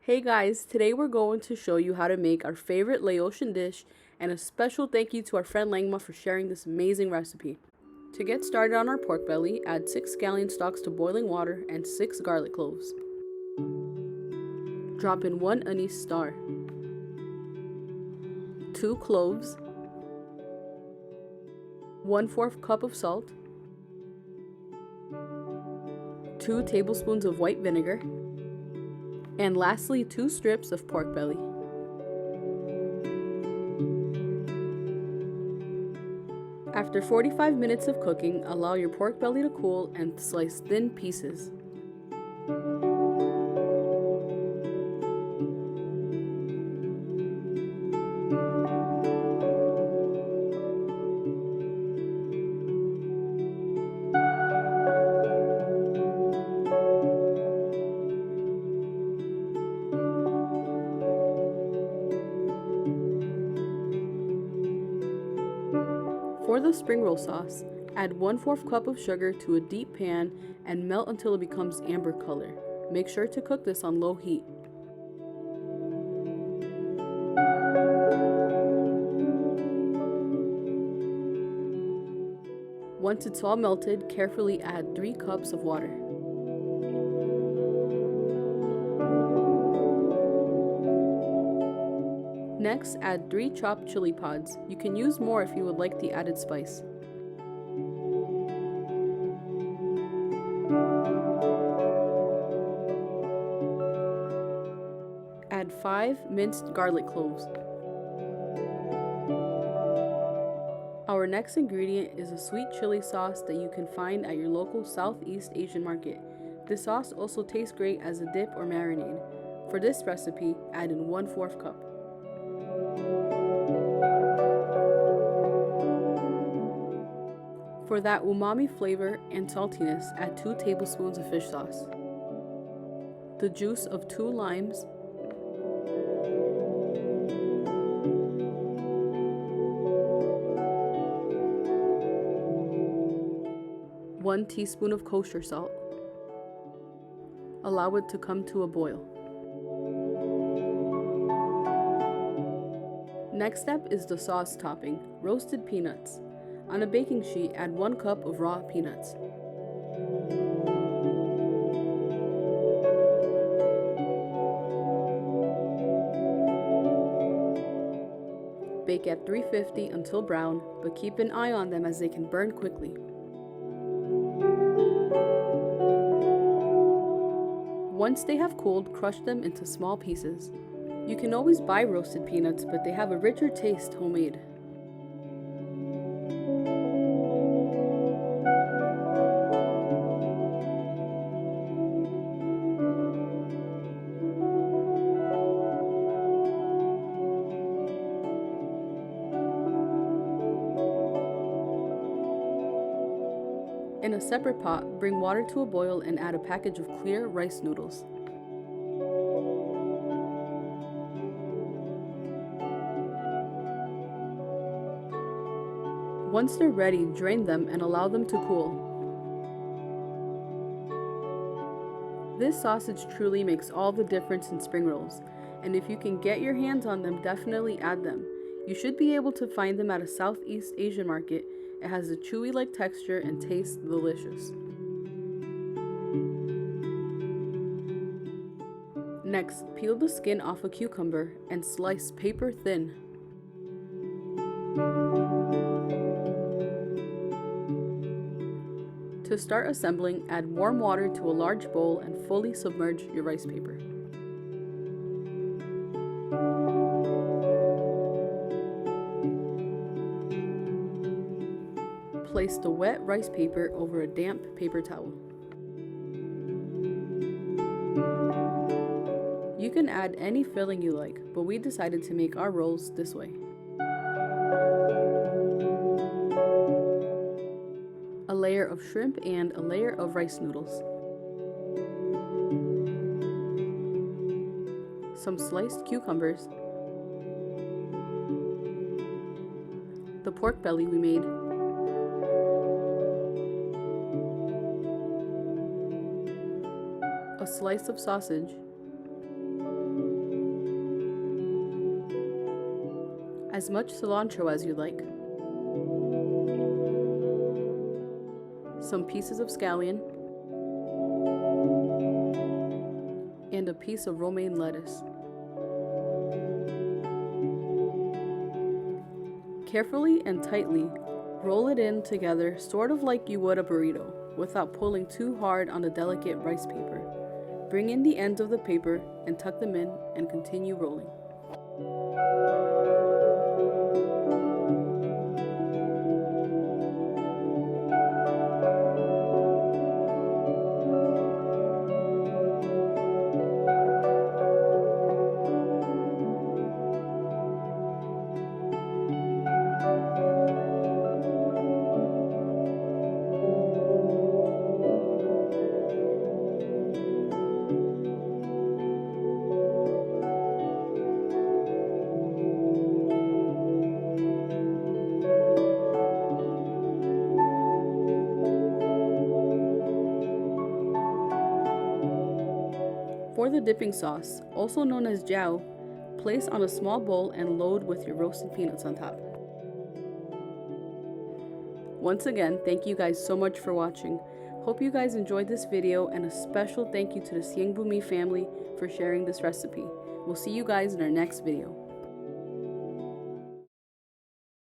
Hey guys, today we're going to show you how to make our favorite Laotian dish, and a special thank you to our friend Langma for sharing this amazing recipe. To get started on our pork belly, add 6 scallion stalks to boiling water and 6 garlic cloves. Drop in 1 anise star, 2 cloves, 1/4 cup of salt, 2 tablespoons of white vinegar, and lastly 2 strips of pork belly. After 45 minutes of cooking, allow your pork belly to cool and slice thin pieces. For the spring roll sauce, add 1/4 cup of sugar to a deep pan and melt until it becomes amber color. Make sure to cook this on low heat. Once it's all melted, carefully add 3 cups of water. Next, add 3 chopped chili pods. You can use more if you would like the added spice. Add 5 minced garlic cloves. Our next ingredient is a sweet chili sauce that you can find at your local Southeast Asian market. This sauce also tastes great as a dip or marinade. For this recipe, add in 1/4 cup. For that umami flavor and saltiness, add 2 tablespoons of fish sauce, the juice of 2 limes, one teaspoon of kosher salt. Allow it to come to a boil. Next step is the sauce topping, roasted peanuts. On a baking sheet, add 1 cup of raw peanuts. Bake at 350 until brown, but keep an eye on them as they can burn quickly. Once they have cooled, crush them into small pieces. You can always buy roasted peanuts, but they have a richer taste homemade. In a separate pot, bring water to a boil and add a package of clear rice noodles. Once they're ready, drain them and allow them to cool. This sausage truly makes all the difference in spring rolls, and if you can get your hands on them, definitely add them. You should be able to find them at a Southeast Asian market. It has a chewy-like texture and tastes delicious. Next, peel the skin off a cucumber and slice paper thin. To start assembling, add warm water to a large bowl and fully submerge your rice paper. Place the wet rice paper over a damp paper towel. You can add any filling you like, but we decided to make our rolls this way. A layer of shrimp and a layer of rice noodles. Some sliced cucumbers. The pork belly we made. A slice of sausage, as much cilantro as you like, some pieces of scallion, and a piece of romaine lettuce. Carefully and tightly roll it in together, sort of like you would a burrito, without pulling too hard on the delicate rice paper. Bring in the ends of the paper and tuck them in and continue rolling. For the dipping sauce, also known as Jeow, place on a small bowl and load with your roasted peanuts on top. Once again, thank you guys so much for watching. Hope you guys enjoyed this video, and a special thank you to the Seanbounmy family for sharing this recipe. We'll see you guys in our next video.